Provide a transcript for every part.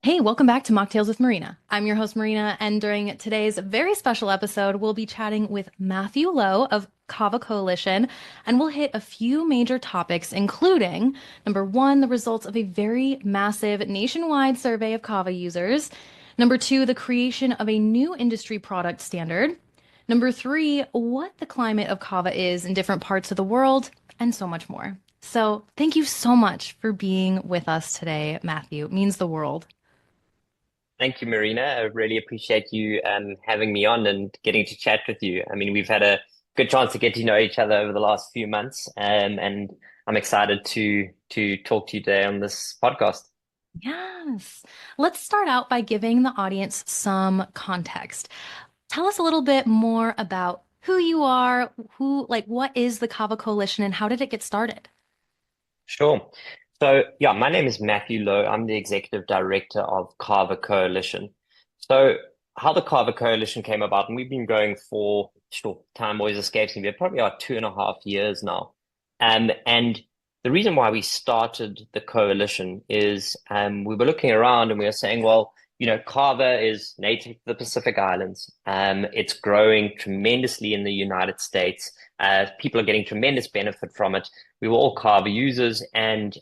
Hey, welcome back to Mocktails with Marina. I'm your host, Marina, and during today's very special episode, we'll be chatting with Matthew Lowe of Kava Coalition, and we'll hit a few major topics, including number one, the results of a very massive nationwide survey of Kava users. Number two, the creation of a new industry product standard. Number three, what the climate of Kava is in different parts of the world, and so much more. So, thank you so much for being with us today, Matthew. It means the world. Thank you, Marina. I really appreciate you having me on and getting to chat with you. I mean, we've had a good chance to get to know each other over the last few months, and I'm excited to talk to you today on this podcast. Yes. Let's start out by giving the audience some context. Tell us a little bit more about who you are, what is the Kava Coalition and how did it get started? Sure. So, yeah, my name is Matthew Lowe. I'm the executive director of Kava Coalition. So, how the Kava Coalition came about, and we've been going for, sure, time always escapes me, but probably about 2.5 years now. And the reason why we started the coalition is we were looking around and we were saying, well, Kava is native to the Pacific Islands. It's growing tremendously in the United States. People are getting tremendous benefit from it. We were all Kava users and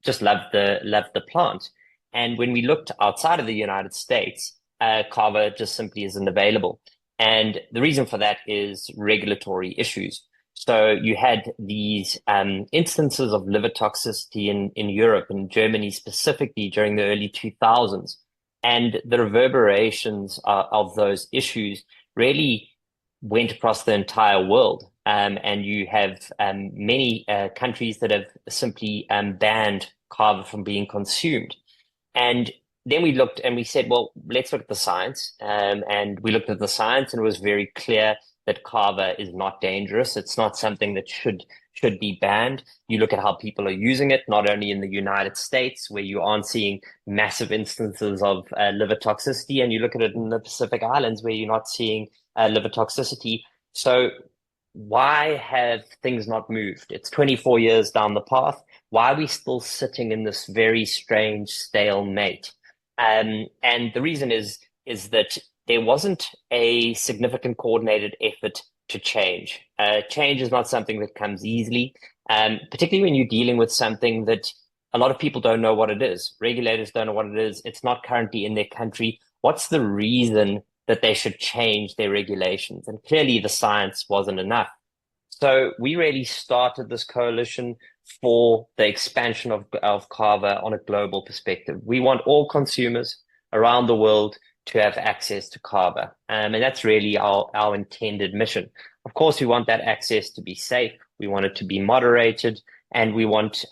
just loved the plant. And when we looked outside of the United States, Kava just simply isn't available. And the reason for that is regulatory issues. So you had these instances of liver toxicity in Europe and Germany specifically during the early 2000s. And the reverberations of those issues really went across the entire world. And you have many countries that have simply banned kava from being consumed. And then we looked and we said, well, let's look at the science. And we looked at the science and it was very clear that kava is not dangerous. It's not something that should be banned. You look at how people are using it, not only in the United States, where you aren't seeing massive instances of liver toxicity, and you look at it in the Pacific Islands, where you're not seeing liver toxicity. So why have things not moved? It's 24 years down the path. Why are we still sitting in this very strange stalemate? And the reason is that there wasn't a significant coordinated effort to change. Change is not something that comes easily, particularly when you're dealing with something that a lot of people don't know what it is. Regulators don't know what it is. It's not currently in their country. What's the reason that they should change their regulations? And clearly the science wasn't enough. So we really started this coalition for the expansion of Kava on a global perspective. We want all consumers around the world to have access to Kava. And that's really our intended mission. Of course, we want that access to be safe. We want it to be moderated, and we want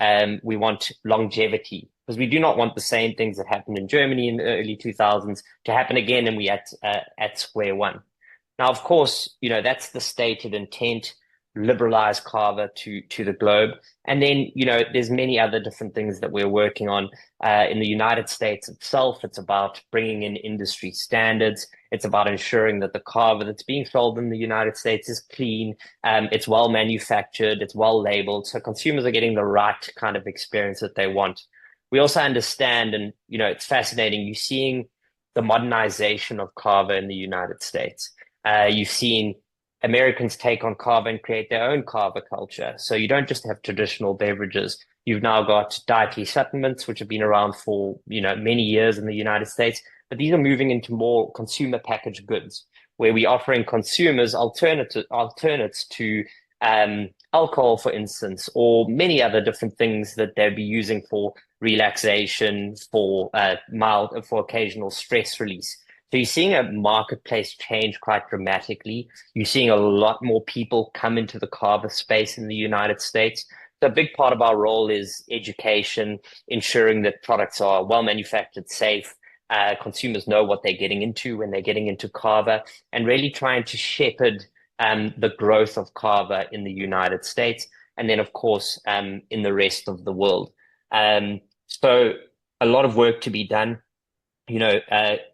longevity, because we do not want the same things that happened in Germany in the early 2000s to happen again, and we at square one. Now, of course, that's the stated intent: liberalize kava to the globe. And then, there's many other different things that we're working on. In the United States itself, it's about bringing in industry standards. It's about ensuring that the kava that's being sold in the United States is clean, it's well manufactured, it's well labeled, so consumers are getting the right kind of experience that they want. We also understand, and it's fascinating, you're seeing the modernization of kava in the United States. You've seen Americans take on kava and create their own kava culture. So you don't just have traditional beverages. You've now got dietary supplements, which have been around for, many years in the United States, but these are moving into more consumer packaged goods, where we're offering consumers alternates to alcohol, for instance, or many other different things that they'll be using for relaxation, for for occasional stress release. So you're seeing a marketplace change quite dramatically. You're seeing a lot more people come into the kava space in the United States. So a big part of our role is education, ensuring that products are well manufactured, safe, consumers know what they're getting into when they're getting into kava, and really trying to shepherd the growth of kava in the United States, and then, of course, in the rest of the world. So a lot of work to be done.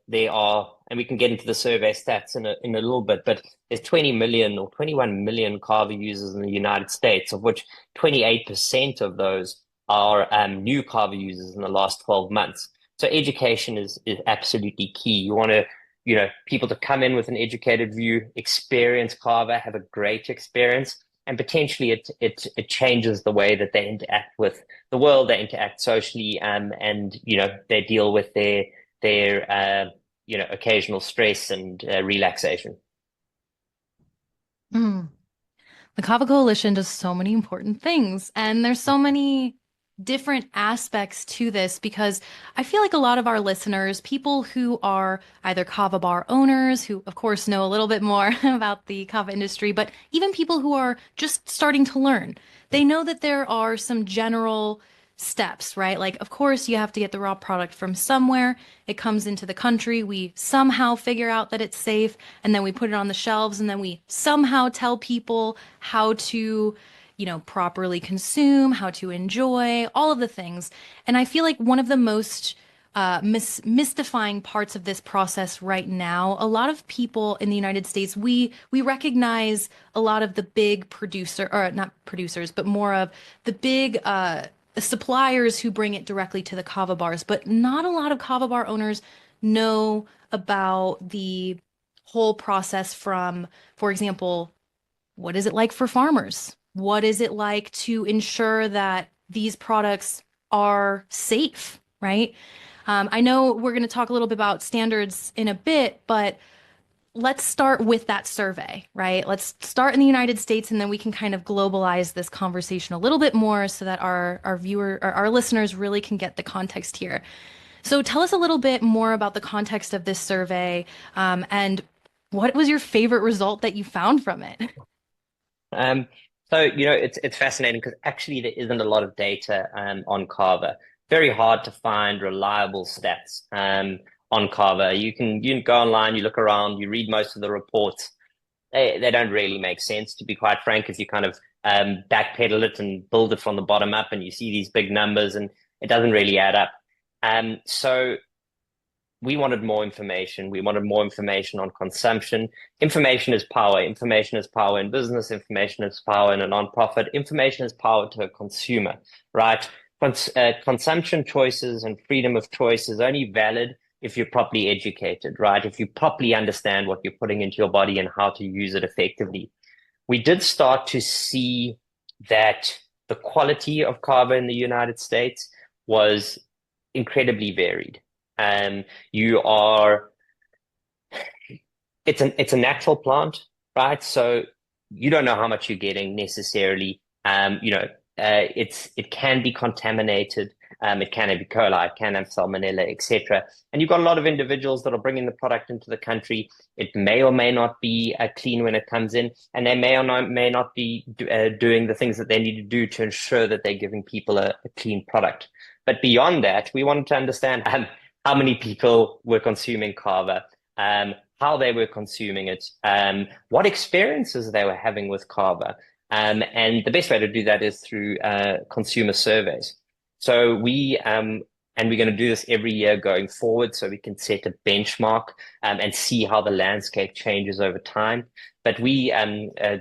There are, and we can get into the survey stats in a little bit, but there's 20 million or 21 million Kava users in the United States, of which 28% of those are new Kava users in the last 12 months. So education is absolutely key. You want to, people to come in with an educated view, experience Kava, have a great experience, and potentially it changes the way that they interact with the world, they interact socially, and they deal with their occasional stress and relaxation. Mm. The Kava Coalition does so many important things, and there's so many different aspects to this because I feel like a lot of our listeners, people who are either Kava bar owners, who of course know a little bit more about the Kava industry, but even people who are just starting to learn, they know that there are some general steps, right? Like, of course, you have to get the raw product from somewhere. It comes into the country. We somehow figure out that it's safe, and then we put it on the shelves, and then we somehow tell people how to, properly consume, how to enjoy, all of the things. And I feel like one of the most mystifying parts of this process right now, a lot of people in the United States, we recognize a lot of the big producer, or not producers, but more of the big suppliers who bring it directly to the kava bars, but not a lot of kava bar owners know about the whole process from, for example, what is it like for farmers? What is it like to ensure that these products are safe, right? I know we're going to talk a little bit about standards in a bit, but let's start with that survey, right? Let's start in the United States and then we can kind of globalize this conversation a little bit more so that our listeners really can get the context here. So tell us a little bit more about the context of this survey, and what was your favorite result that you found from it? Um, so it's fascinating because actually there isn't a lot of data on Kava. Very hard to find reliable stats on Kava. You can go online, you look around, you read most of the reports. They don't really make sense, to be quite frank, if you kind of backpedal it and build it from the bottom up, and you see these big numbers, and it doesn't really add up. So we wanted more information. We wanted more information on consumption. Information is power. Information is power in business. Information is power in a nonprofit. Information is power to a consumer, right? Consumption choices and freedom of choice is only valid if you're properly educated, right? If you properly understand what you're putting into your body and how to use it effectively. We did start to see that the quality of kava in the United States was incredibly varied. And you are, it's a natural plant, right? So you don't know how much you're getting necessarily. It can be contaminated. It can have E. coli, it can have salmonella, etc. And you've got a lot of individuals that are bringing the product into the country. It may or may not be clean when it comes in, and they may not be doing the things that they need to do to ensure that they're giving people a clean product. But beyond that, we wanted to understand how many people were consuming kava, how they were consuming it, what experiences they were having with kava. And the best way to do that is through consumer surveys. So and we're going to do this every year going forward so we can set a benchmark and see how the landscape changes over time. But we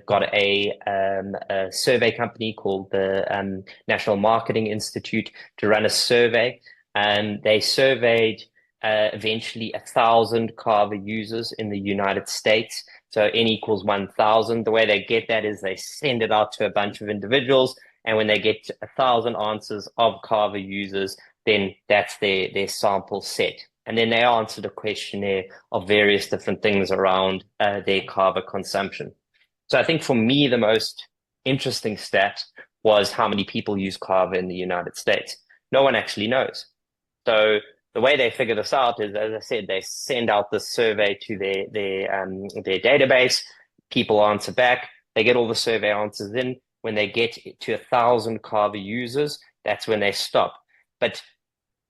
got a survey company called the National Marketing Institute to run a survey. And they surveyed eventually 1,000 Kava users in the United States. So N equals 1,000. The way they get that is they send it out to a bunch of individuals. And when they get 1,000 answers of Kava users, then that's their sample set. And then they answered a questionnaire of various different things around their Kava consumption. So I think for me, the most interesting stat was how many people use Kava in the United States. No one actually knows. So the way they figure this out is, as I said, they send out this survey to their database. People answer back. They get all the survey answers in. When they get to 1,000 Kava users, that's when they stop. But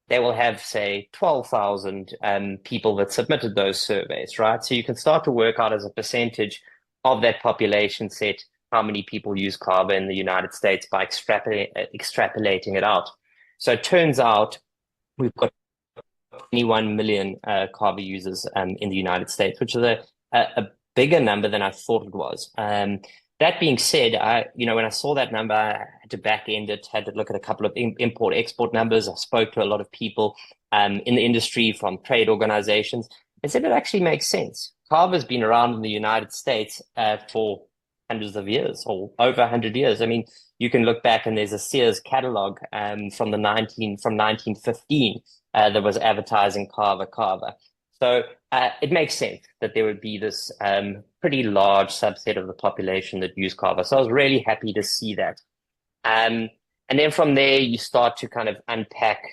they will have, say, 12,000 people that submitted those surveys, right? So you can start to work out as a percentage of that population set how many people use Kava in the United States by extrapolating it out. So it turns out we've got 21 million Kava users in the United States, which is a bigger number than I thought it was. That being said, when I saw that number, I had to back end it, had to look at a couple of import export numbers. I spoke to a lot of people in the industry from trade organizations and said it actually makes sense. Kava's been around in the United States for hundreds of years or over 100 years. I mean, you can look back and there's a Sears catalog from 1915 that was advertising Kava. So it makes sense that there would be this pretty large subset of the population that use Kava. So I was really happy to see that. And then from there, you start to kind of unpack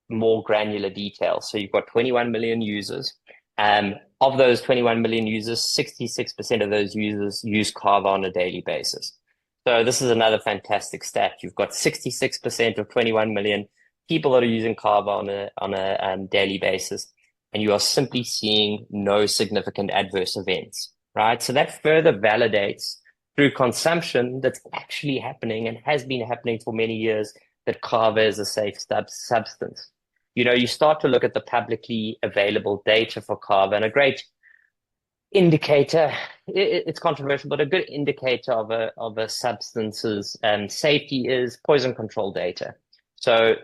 more granular details. So you've got 21 million users. Of those 21 million users, 66% of those users use Kava on a daily basis. So this is another fantastic stat. You've got 66% of 21 million people that are using Kava on a daily basis, and you are simply seeing no significant adverse events, right? So that further validates through consumption that's actually happening and has been happening for many years that Kava is a safe substance. You start to look at the publicly available data for Kava, and a great indicator, it's controversial, but a good indicator of a substance's safety is poison control data. So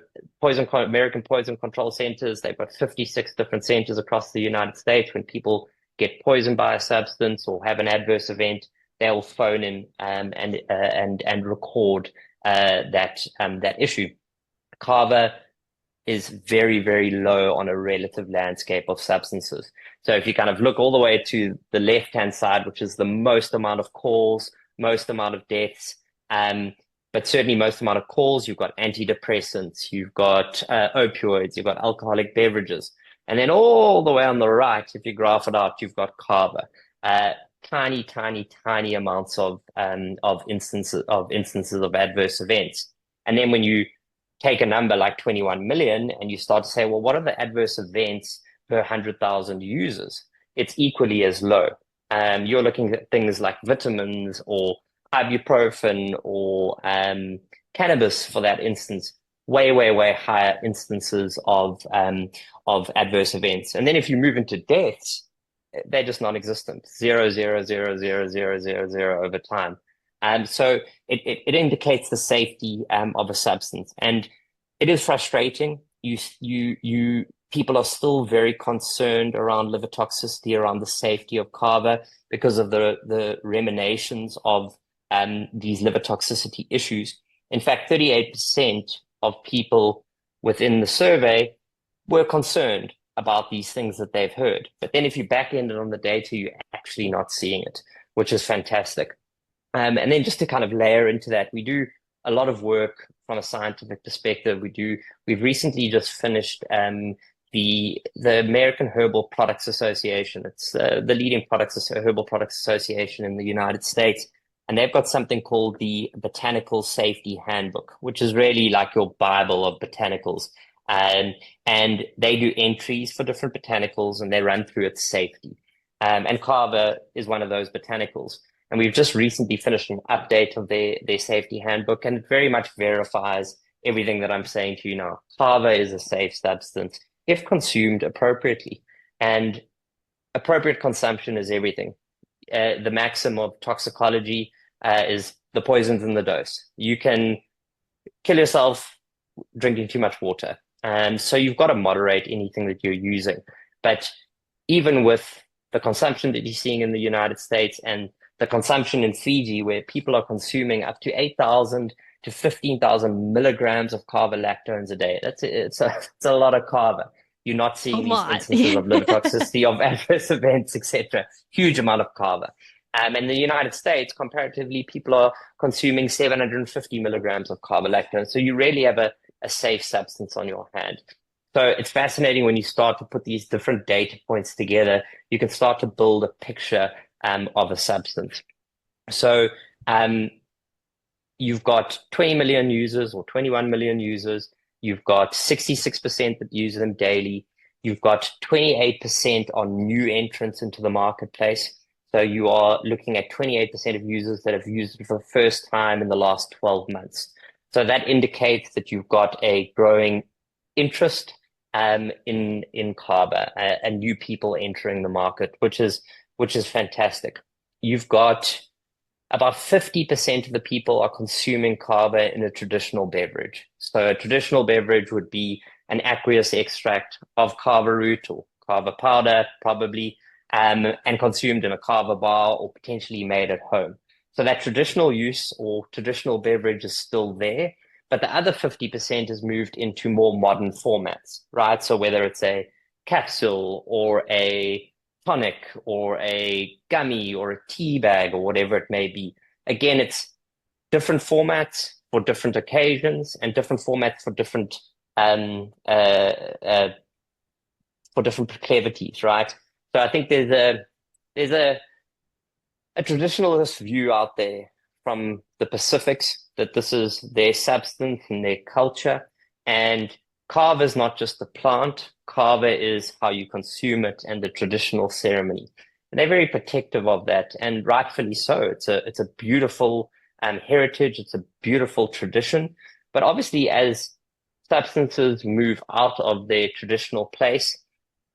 American Poison Control Centers, they've got 56 different centers across the United States. When people get poisoned by a substance or have an adverse event, they'll phone in and record that issue. Kava is very, very low on a relative landscape of substances. So if you kind of look all the way to the left-hand side, which is the most amount of calls, most amount of deaths, but certainly most amount of calls, you've got antidepressants, you've got opioids, you've got alcoholic beverages. And then all the way on the right, if you graph it out, you've got Kava. Tiny, tiny, tiny amounts of instances of adverse events. And then when you take a number like 21 million and you start to say, well, what are the adverse events per 100,000 users? It's equally as low. You're looking at things like vitamins or ibuprofen or cannabis, for that instance, way, way, way higher instances of adverse events. And then if you move into deaths, they're just non-existent, 0.0000000 over time. So it indicates the safety of a substance, and it is frustrating. People are still very concerned around liver toxicity, around the safety of Kava because of the remanations of these liver toxicity issues. In fact, 38% of people within the survey were concerned about these things that they've heard. But then if you back end it on the data, you're actually not seeing it, which is fantastic. And then just to kind of layer into that, we do a lot of work from a scientific perspective. We've recently just finished the American Herbal Products Association. It's the leading herbal products association in the United States. And they've got something called the Botanical Safety Handbook, which is really like your Bible of botanicals. And they do entries for different botanicals and they run through its safety. And Kava is one of those botanicals. And we've just recently finished an update of their safety handbook, and it very much verifies everything that I'm saying to you now. Kava is a safe substance if consumed appropriately. And appropriate consumption is everything. The maxim of toxicology is the poison's in the dose. You can kill yourself drinking too much water. So you've got to moderate anything that you're using. But even with the consumption that you're seeing in the United States and the consumption in Fiji, where people are consuming up to 8,000 to 15,000 milligrams of kava lactones a day, it's a lot of kava. You're not seeing these instances of liver toxicity, of adverse events, etc. Huge amount of kava. In the United States, comparatively, people are consuming 750 milligrams of kava lactone. So you really have a safe substance on your hand. So it's fascinating when you start to put these different data points together, you can start to build a picture of a substance. So you've got 20 million users or 21 million users. You've got 66% that use them daily. You've got 28% on new entrants into the marketplace. So you are looking at 28% of users that have used it for the first time in the last 12 months. So that indicates that you've got a growing interest in Kava and new people entering the market, which is fantastic. You've got about 50% of the people are consuming kava in a traditional beverage. So a traditional beverage would be an aqueous extract of kava root or kava powder, probably, and consumed in a kava bar or potentially made at home. So that traditional use or traditional beverage is still there, but the other 50% has moved into more modern formats, right? So whether it's a capsule or a tonic or a gummy or a tea bag or whatever it may be. Again, it's different formats for different occasions and different formats um, uh, uh, for different proclivities, right? So I think there's a traditionalist view out there from the Pacifics that this is their substance and their culture. And kava is not just the plant, kava is how you consume it and the traditional ceremony. And they're very protective of that, and rightfully so. It's a beautiful heritage, it's a beautiful tradition. But obviously, as substances move out of their traditional place,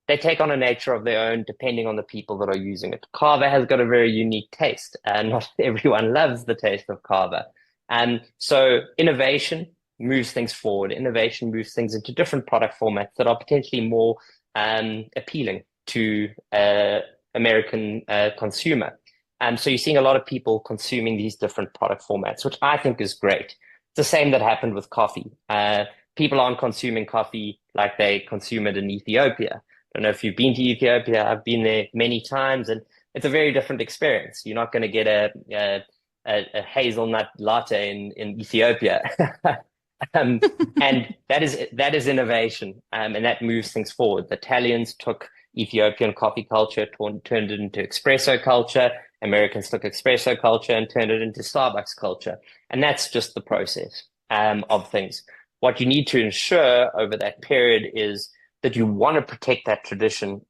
they take on a nature of their own depending on the people that are using it. Kava has got a very unique taste, and not everyone loves the taste of kava. And so innovation moves things forward. Innovation moves things into different product formats that are potentially more appealing to American consumer. So you're seeing a lot of people consuming these different product formats, which I think is great. It's the same that happened with coffee. People aren't consuming coffee like they consume it in Ethiopia. I don't know if you've been to Ethiopia. I've been there many times, and it's a very different experience. You're not going to get a hazelnut latte in Ethiopia, um, and that is innovation, and that moves things forward. The Italians took Ethiopian coffee culture, turned it into espresso culture. Americans took espresso culture and turned it into Starbucks culture, and that's just the process of things. What you need to ensure over that period is that you want to protect that tradition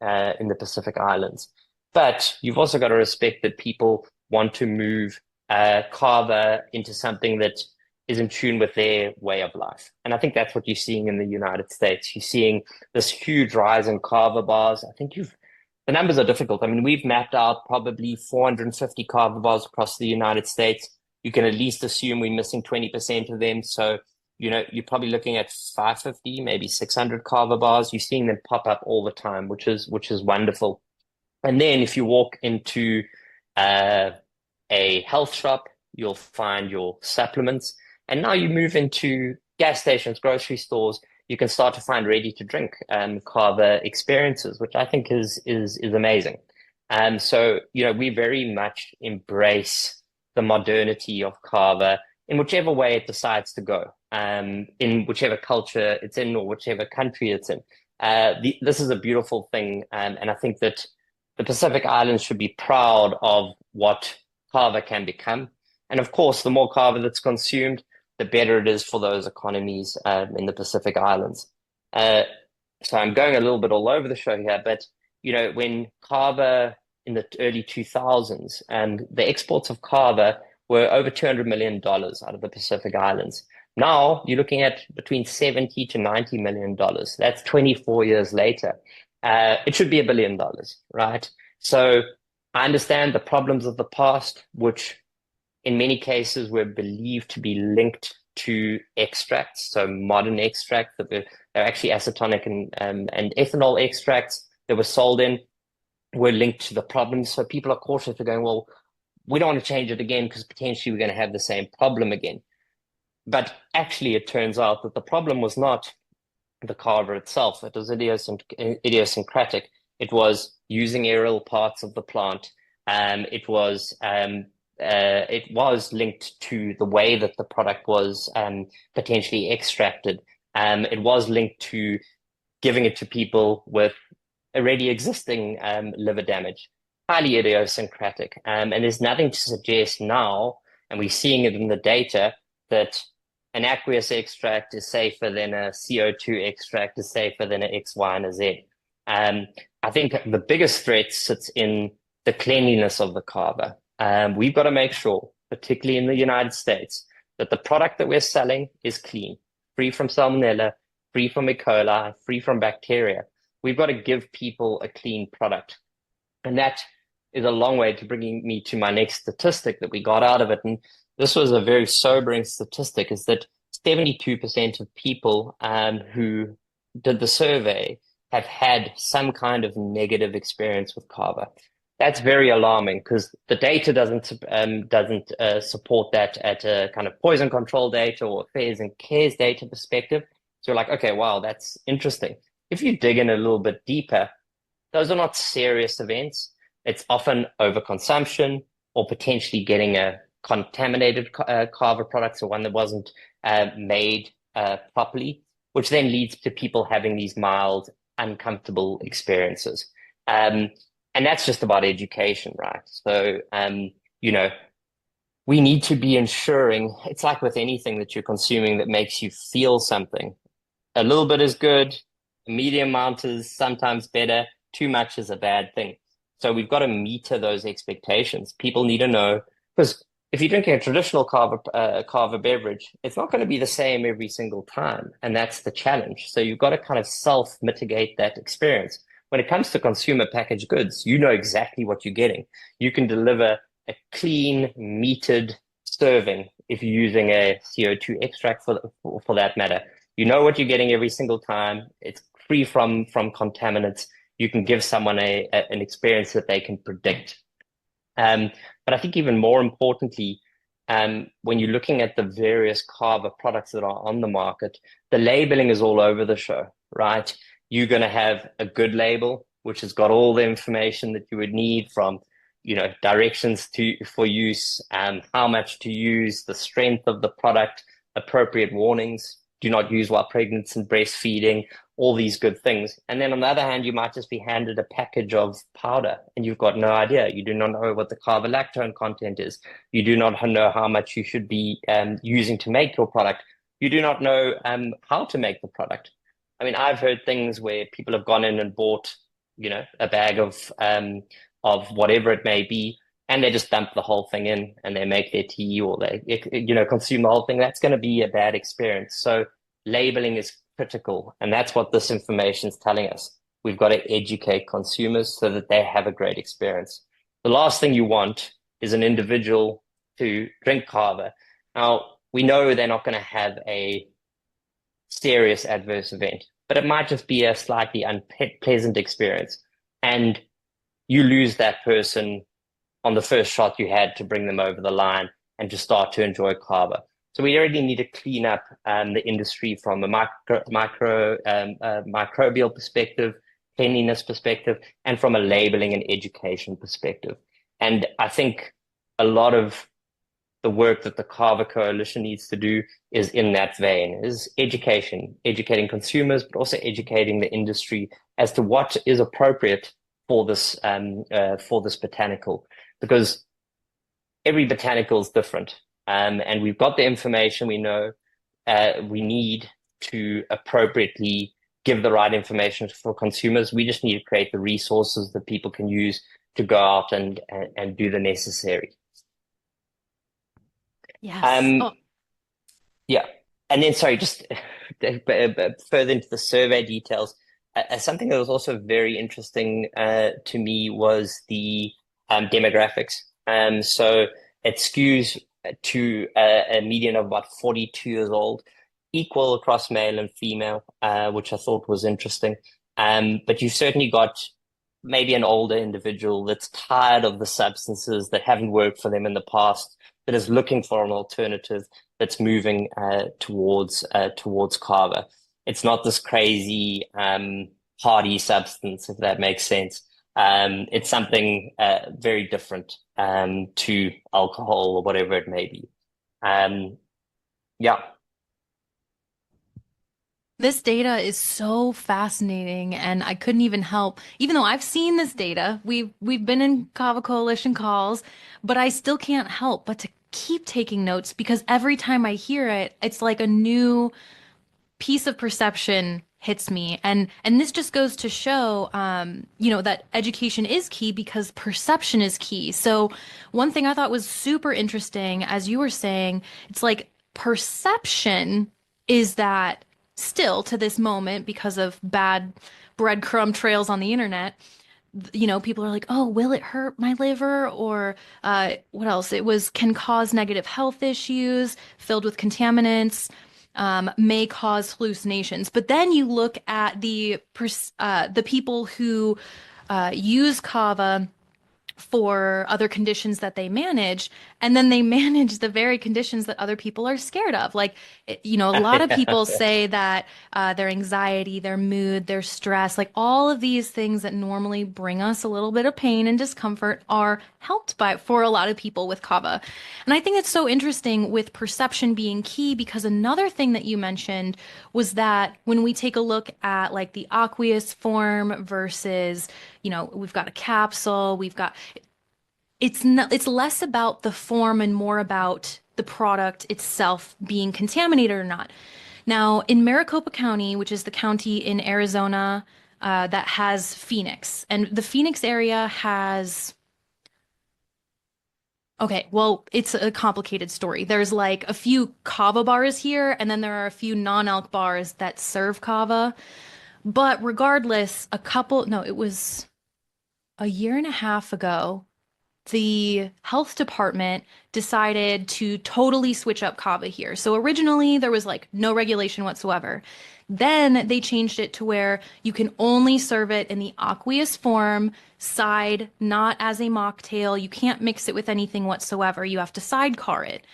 in the Pacific Islands. But you've also got to respect that people want to move kava into something that is in tune with their way of life. And I think that's what you're seeing in the United States. You're seeing this huge rise in kava bars. I think the numbers are difficult. I mean, we've mapped out probably 450 kava bars across the United States. You can at least assume we're missing 20% of them. So you're probably looking at 550, maybe 600 kava bars. You're seeing them pop up all the time, which is wonderful. And then if you walk into a health shop, you'll find your supplements. And now you move into gas stations, grocery stores, you can start to find ready to drink kava experiences, which I think is amazing. So we very much embrace the modernity of kava in whichever way it decides to go, in whichever culture it's in or whichever country it's in. This is a beautiful thing, and I think that the Pacific Islands should be proud of what kava can become. And of course, the more kava that's consumed, the better it is for those economies in the Pacific Islands. So I'm going a little bit all over the show here, but when kava in the early 2000s, the exports of kava were over $200 million out of the Pacific Islands. Now you're looking at between 70 to $90 million. That's 24 years later. It should be $1 billion, right? So I understand the problems of the past, which in many cases were believed to be linked to extracts, so modern extracts they're actually acetonic and ethanol extracts that were sold in were linked to the problems. So people are cautious to going, well, we don't want to change it again because potentially we're going to have the same problem again. But actually, it turns out that the problem was not the kava itself. It was idiosyncratic. It was using aerial parts of the plant. It was linked to the way that the product was potentially extracted. It was linked to giving it to people with already existing liver damage. Highly idiosyncratic. And there's nothing to suggest now, and we're seeing it in the data, that an aqueous extract is safer than a CO2 extract, is safer than an X, Y, and a Z. I think the biggest threat sits in the cleanliness of the kava. We've got to make sure, particularly in the United States, that the product that we're selling is clean, free from salmonella, free from E. coli, free from bacteria. We've got to give people a clean product. And that is a long way to bringing me to my next statistic that we got out of it. And this was a very sobering statistic, is that 72% of people who did the survey have had some kind of negative experience with kava. That's very alarming because the data doesn't support that at a kind of poison control data or affairs and cares data perspective. So you're like, okay, wow, that's interesting. If you dig in a little bit deeper, those are not serious events. It's often overconsumption or potentially getting a contaminated kava product, so one that wasn't made properly, which then leads to people having these mild, uncomfortable experiences. Um, and that's just about education, right? So, you know, we need to be ensuring it's like with anything that you're consuming that makes you feel something. A little bit is good, a medium amount is sometimes better, too much is a bad thing. So we've got to meter those expectations. People need to know because if you're drinking a traditional kava beverage, it's not going to be the same every single time, and that's the challenge. So you've got to kind of self-mitigate that experience. When it comes to consumer packaged goods, you know exactly what you're getting. You can deliver a clean, metered serving if you're using a CO2 extract for that matter. You know what you're getting every single time. It's free from contaminants. You can give someone an experience that they can predict. But I think even more importantly, when you're looking at the various kava products that are on the market, the labeling is all over the show, right? You're going to have a good label, which has got all the information that you would need from, directions for use, how much to use, the strength of the product, appropriate warnings, do not use while pregnant and breastfeeding, all these good things. And then on the other hand, you might just be handed a package of powder and you've got no idea. You do not know what the carbolactone content is. You do not know how much you should be using to make your product. You do not know how to make the product. I mean, I've heard things where people have gone in and bought, a bag of whatever it may be, and they just dump the whole thing in and they make their tea or they, consume the whole thing. That's going to be a bad experience. So labeling is critical, and that's what this information is telling us. We've got to educate consumers so that they have a great experience. The last thing you want is an individual to drink kava. Now, we know they're not going to have a serious adverse event, but it might just be a slightly unpleasant experience. And you lose that person on the first shot you had to bring them over the line and to start to enjoy kava. So we already need to clean up the industry from a microbial perspective, cleanliness perspective, and from a labeling and education perspective. And I think a lot of the work that the Kava Coalition needs to do is in that vein, is education, educating consumers, but also educating the industry as to what is appropriate for this botanical, because every botanical is different. And we've got the information we know we need to appropriately give the right information for consumers. We just need to create the resources that people can use to go out and do the necessary. Yes. Yeah. And then, sorry, just further into the survey details, something that was also very interesting to me was the demographics. So it skews to a median of about 42 years old, equal across male and female, which I thought was interesting. But you've certainly got maybe an older individual that's tired of the substances that haven't worked for them in the past, that is looking for an alternative, that's moving towards kava. It's not this crazy party substance, if that makes sense. It's something very different to alcohol or whatever it may be. Yeah. This data is so fascinating, and I couldn't even help, even though I've seen this data, we've been in Kava Coalition calls, but I still can't help but to keep taking notes because every time I hear it, it's like a new piece of perception hits me. And this just goes to show that education is key because perception is key. So one thing I thought was super interesting, as you were saying, it's like perception is that still to this moment because of bad breadcrumb trails on the internet, People are like, oh, will it hurt my liver? Or what else? It was can cause negative health issues, filled with contaminants, may cause hallucinations. But then you look at the people who use kava for other conditions that they manage, and then they manage the very conditions that other people are scared of. Like, a lot of people say that their anxiety, their mood, their stress, like all of these things that normally bring us a little bit of pain and discomfort are helped by for a lot of people with kava. And I think it's so interesting with perception being key because another thing that you mentioned was that when we take a look at like the aqueous form versus, we've got a capsule, it's less about the form and more about the product itself being contaminated or not. Now, in Maricopa County, which is the county in Arizona that has Phoenix, and the Phoenix area has, okay, well, it's a complicated story. There's like a few kava bars here, and then there are a few non-alc bars that serve kava. But regardless, no, it was a year and a half ago the health department decided to totally switch up kava here. So originally there was like no regulation whatsoever. Then they changed it to where you can only serve it in the aqueous form, side, not as a mocktail. You can't mix it with anything whatsoever. You have to sidecar it.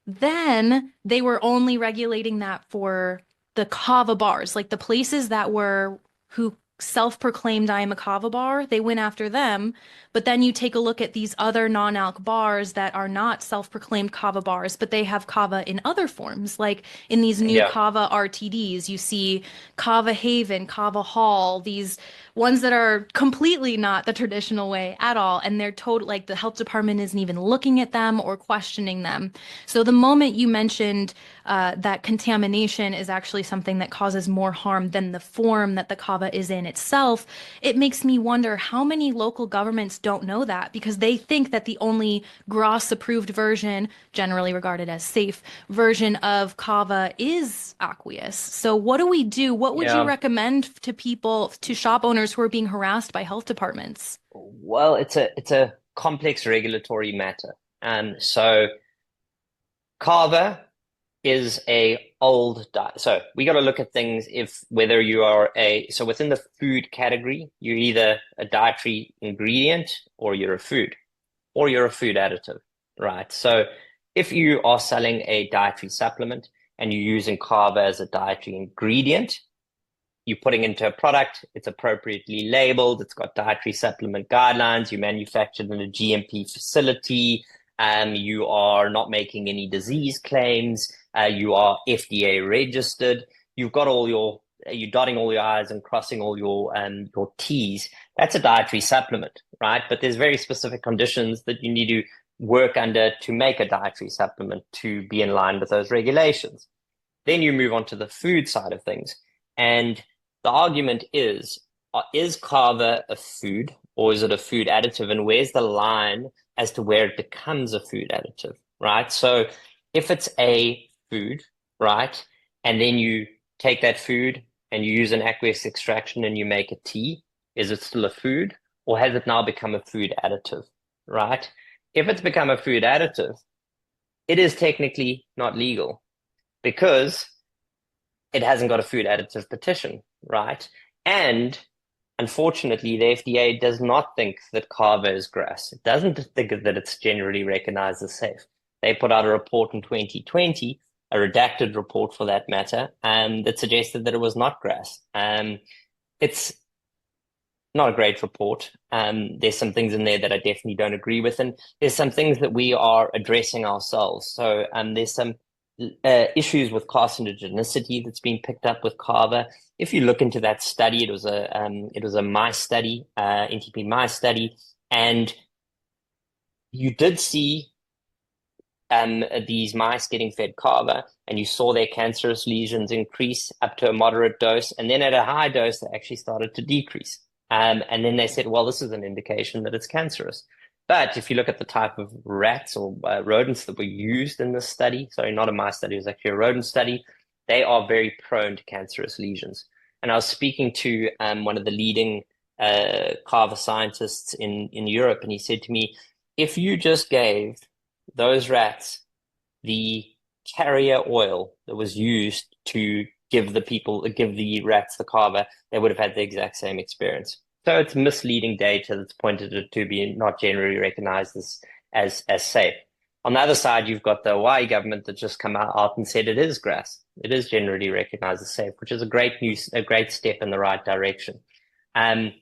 Then they were only regulating that for the kava bars, like the places that were who self-proclaimed I am a kava bar, they went after them. But then you take a look at these other non-alc bars that are not self-proclaimed kava bars, but they have kava in other forms. Like in these new Yeah. kava RTDs, you see Kava Haven, Kava Hall, these ones that are completely not the traditional way at all. And they're total, like the health department isn't even looking at them or questioning them. So the moment you mentioned that contamination is actually something that causes more harm than the form that the kava is in itself, it makes me wonder how many local governments don't know that because they think that the only GRAS approved version, generally regarded as safe version of kava is aqueous. So what do we do? What would you Yeah. recommend to people, to shop owners who are being harassed by health departments? Well, it's a complex regulatory matter. So Kava is a old diet. So we got to look at things if whether you are so within the food category, you're either a dietary ingredient or you're a food or you're a food additive, right? So if you are selling a dietary supplement and you're using kava as a dietary ingredient, you're putting into a product, it's appropriately labeled, it's got dietary supplement guidelines, you manufactured in a GMP facility, you are not making any disease claims, you are FDA registered, you've got you're dotting all your I's and crossing all your T's. That's a dietary supplement, right? But there's very specific conditions that you need to work under to make a dietary supplement to be in line with those regulations. Then you move on to the food side of things. And the argument is kava a food or is it a food additive? And where's the line as to where it becomes a food additive, right? So if it's a food, right, and then you take that food and you use an aqueous extraction and you make a tea, is it still a food or has it now become a food additive, right? If it's become a food additive, it is technically not legal because it hasn't got a food additive petition, right? And unfortunately, the FDA does not think that kava is grass. It doesn't think that it's generally recognized as safe. They put out a report in 2020, a redacted report for that matter, that suggested that it was not grass. It's not a great report. There's some things in there that I definitely don't agree with, and there's some things that we are addressing ourselves. So there's some issues with carcinogenicity that's been picked up with kava. If you look into that study, it was a mice study, NTP mice study, and you did see these mice getting fed kava, and you saw their cancerous lesions increase up to a moderate dose, and then at a high dose, they actually started to decrease. And then they said, well, this is an indication that it's cancerous. But if you look at the type of rats or rodents that were used in this study, sorry, not a mice study, it was actually a rodent study, they are very prone to cancerous lesions. And I was speaking to one of the leading Kava scientists in Europe, and he said to me, if you just gave those rats the carrier oil that was used to give the rats the kava, they would have had the exact same experience. So it's misleading data that's pointed to be not generally recognized as safe. On the other side, you've got the Hawaii government that just come out and said it is grass. It is generally recognized as safe, which is a great step in the right direction. Um,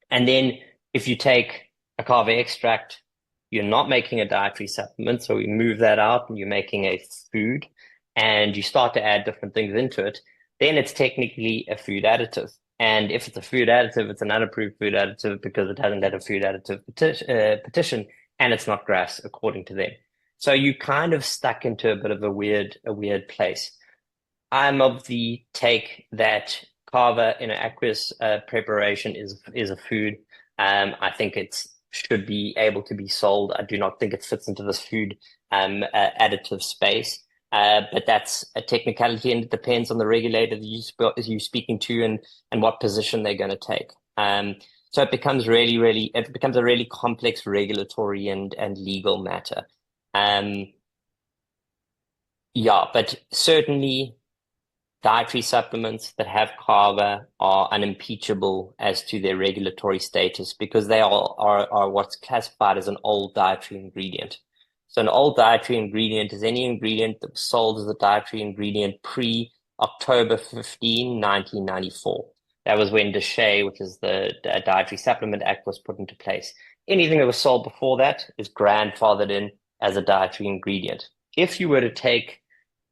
and then if you take a kava extract, you're not making a dietary supplement, so we move that out and you're making a food, and you start to add different things into it, then it's technically a food additive. And if it's a food additive, it's an unapproved food additive because it hasn't had a food additive petition, and it's not grass according to them. So you kind of stuck into a bit of a weird place. I'm of the take that kava in an aqueous preparation is a food. I think it should be able to be sold. I do not think it fits into this food additive space. But that's a technicality, and it depends on the regulator that you're speaking to and what position they're going to take. So it becomes it becomes a really complex regulatory and legal matter. Yeah, but certainly dietary supplements that have kava are unimpeachable as to their regulatory status because they are what's classified as an old dietary ingredient. So an old dietary ingredient is any ingredient that was sold as a dietary ingredient pre-October 15, 1994. That was when DSHEA, which is the Dietary Supplement Act, was put into place. Anything that was sold before that is grandfathered in as a dietary ingredient. If you were to take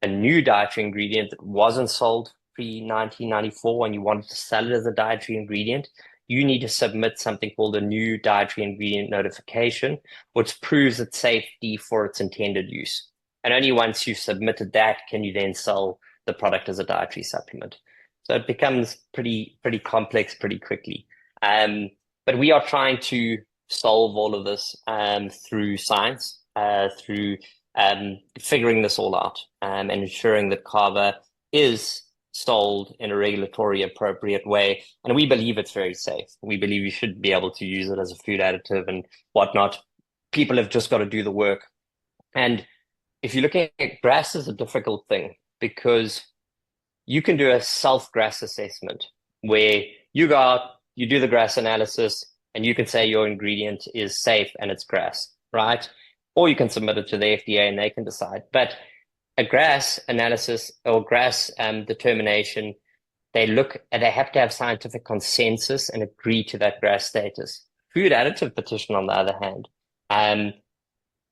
a new dietary ingredient that wasn't sold pre-1994 and you wanted to sell it as a dietary ingredient, you need to submit something called a new dietary ingredient notification, which proves its safety for its intended use. And only once you've submitted that can you then sell the product as a dietary supplement. So it becomes pretty complex pretty quickly. But we are trying to solve all of this through science, through figuring this all out and ensuring that kava is sold in a regulatory appropriate way. And we believe it's very safe. We believe you should be able to use it as a food additive and whatnot. People have just got to do the work. And if you're looking at grass, is a difficult thing because you can do a self-grass assessment where you go out, you do the grass analysis, and you can say your ingredient is safe and it's grass, right? Or you can submit it to the FDA and they can decide. But a grass analysis or grass determination, they have to have scientific consensus and agree to that grass status. Food additive petition, on the other hand,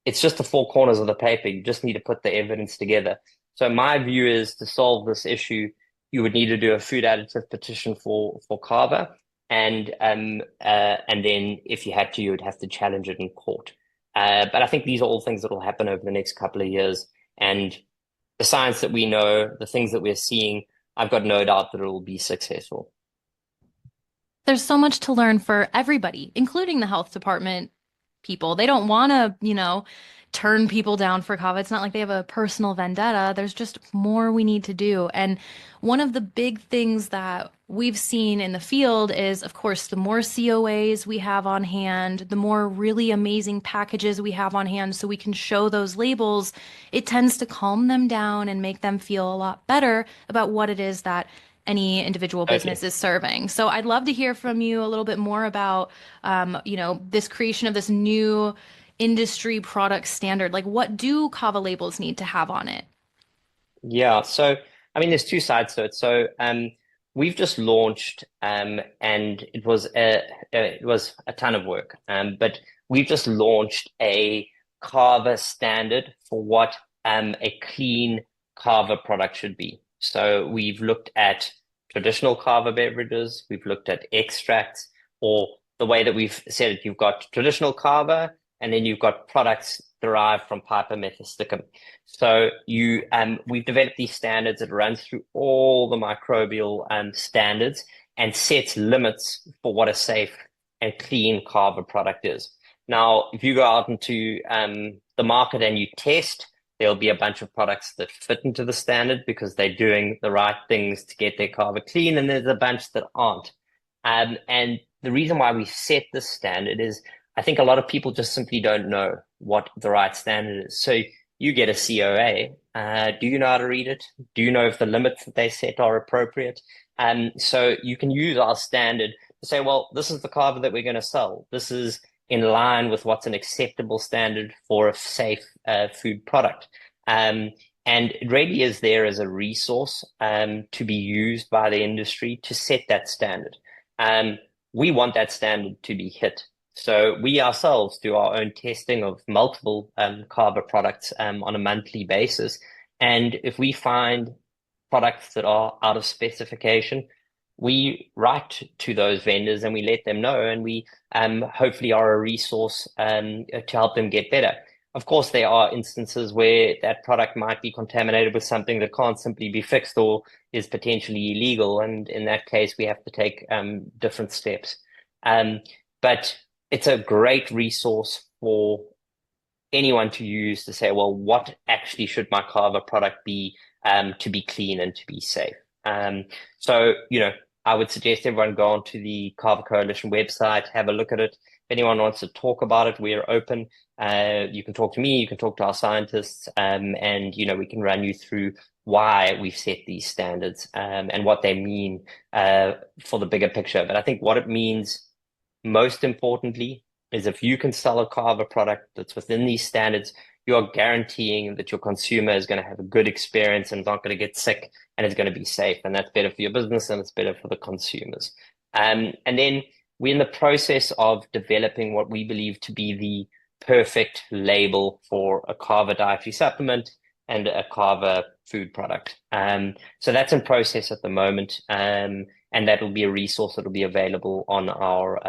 it's just the four corners of the paper. You just need to put the evidence together. So my view is to solve this issue, you would need to do a food additive petition for kava, and then if you had to, you would have to challenge it in court. But I think these are all things that will happen over the next couple of years, and the science that we know, the things that we're seeing, I've got no doubt that it will be successful. There's so much to learn for everybody, including the health department people. They don't want to, turn people down for kava. It's not like they have a personal vendetta. There's just more we need to do. And one of the big things that we've seen in the field is, of course, the more COAs we have on hand, the more really amazing packages we have on hand so we can show those labels, it tends to calm them down and make them feel a lot better about what it is that any individual business Totally. is serving. So I'd love to hear from you a little bit more about, this creation of this new industry product standard. Like, what do kava labels need to have on it? Yeah, so I mean, there's two sides to it. So we've just launched, and it was a ton of work. But we've just launched a kava standard for what a clean kava product should be. So we've looked at traditional kava beverages, we've looked at extracts, or the way that we've said it, you've got traditional kava, and then you've got products derived from Piper methysticum. So we've developed these standards that runs through all the microbial standards and sets limits for what a safe and clean kava product is. Now, if you go out into the market and you test, there'll be a bunch of products that fit into the standard because they're doing the right things to get their kava clean, and there's a bunch that aren't. And the reason why we set this standard is I think a lot of people just simply don't know what the right standard is. So you get a COA. Do you know how to read it? Do you know if the limits that they set are appropriate? So you can use our standard to say, well, this is the kava that we're going to sell. This is in line with what's an acceptable standard for a safe food product. And it really is there as a resource to be used by the industry to set that standard. We want that standard to be hit. So we ourselves do our own testing of multiple kava products on a monthly basis. And if we find products that are out of specification, we write to those vendors and we let them know, and we hopefully are a resource to help them get better. Of course, there are instances where that product might be contaminated with something that can't simply be fixed or is potentially illegal. And in that case, we have to take different steps. But it's a great resource for anyone to use to say, well, what actually should my kava product be to be clean and to be safe? So, I would suggest everyone go onto the Kava Coalition website, have a look at it. If anyone wants to talk about it, we're open. You can talk to me, you can talk to our scientists, and we can run you through why we've set these standards and what they mean for the bigger picture. But I think what it means most importantly is if you can sell a kava product that's within these standards, you are guaranteeing that your consumer is going to have a good experience and not going to get sick and is going to be safe. And that's better for your business and it's better for the consumers. And then we're in the process of developing what we believe to be the perfect label for a kava dietary supplement and a kava food product. So that's in process at the moment. And that will be a resource that will be available on our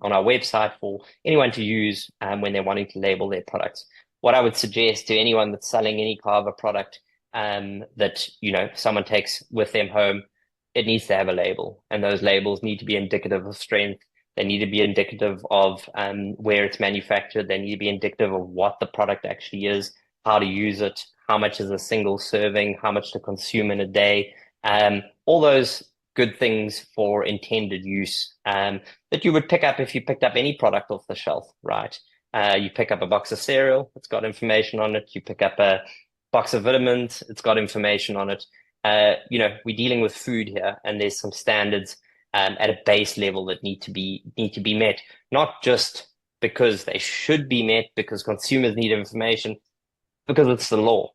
website for anyone to use when they're wanting to label their products. What I would suggest to anyone that's selling any kava product that someone takes with them home, it needs to have a label, and those labels need to be indicative of strength. They need to be indicative of where it's manufactured. They need to be indicative of what the product actually is, how to use it, how much is a single serving, how much to consume in a day, all those good things for intended use that you would pick up if you picked up any product off the shelf, right? You pick up a box of cereal, it's got information on it. You pick up a box of vitamins, it's got information on it. We're dealing with food here, and there's some standards at a base level that need to be met, not just because they should be met, because consumers need information, because it's the law.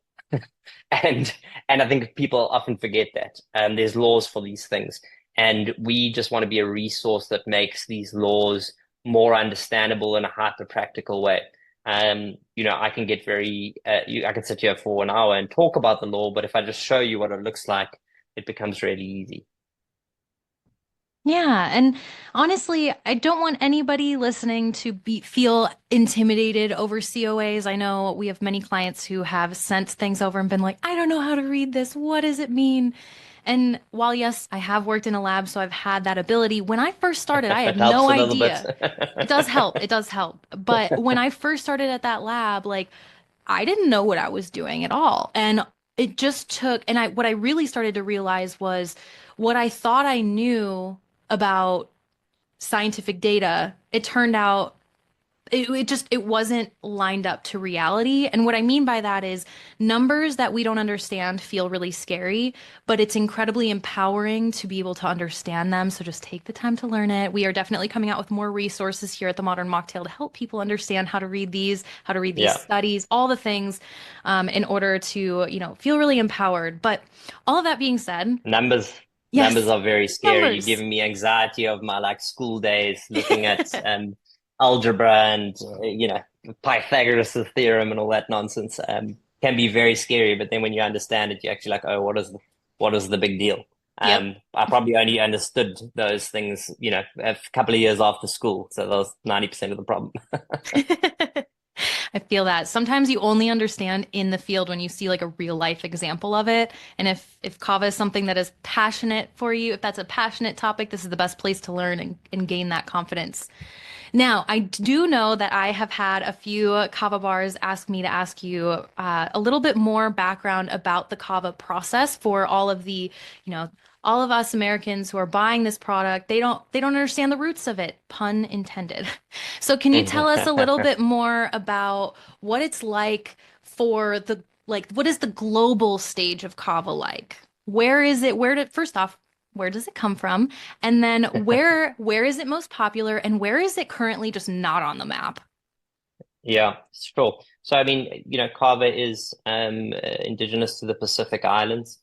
And I think people often forget that there's laws for these things, and we just want to be a resource that makes these laws more understandable in a hyper practical way. I can get I can sit here for an hour and talk about the law, but if I just show you what it looks like, it becomes really easy. Yeah, and honestly, I don't want anybody listening to feel intimidated over COAs. I know we have many clients who have sent things over and been like, I don't know how to read this. What does it mean? And while yes, I have worked in a lab, so I've had that ability. When I first started, I had It no helps a little bit. idea. It does help. It does help. But when I first started at that lab, like I didn't know what I was doing at all. And it just took, and what I really started to realize was what I thought I knew about scientific data, it turned out it wasn't lined up to reality. And what I mean by that is numbers that we don't understand feel really scary, but it's incredibly empowering to be able to understand them. So just take the time to learn it. We are definitely coming out with more resources here at the Modern Mocktail to help people understand how to read these, Yeah, studies, all the things, in order to, feel really empowered. But all of that being said, numbers numbers yes, are very scary. You're numbers. giving me anxiety of my school days, looking at algebra and Pythagoras' theorem and all that nonsense. Can be very scary, but then when you understand it, you're actually like, oh, what is the big deal? Yep. I probably only understood those things, a couple of years after school, so that was 90% of the problem. I feel that sometimes you only understand in the field when you see like a real life example of it. And if kava is something that is passionate for you, if that's a passionate topic, this is the best place to learn and gain that confidence. Now, I do know that I have had a few kava bars ask me to ask you a little bit more background about the kava process for all of the, all of us Americans who are buying this product, they don't understand the roots of it, pun intended. So can you tell us a little bit more about what it's like for the what is the global stage of kava like? Where is it? First off, where does it come from? And then where is it most popular and where is it currently just not on the map? Yeah, sure. So, I mean, Kava is indigenous to the Pacific Islands.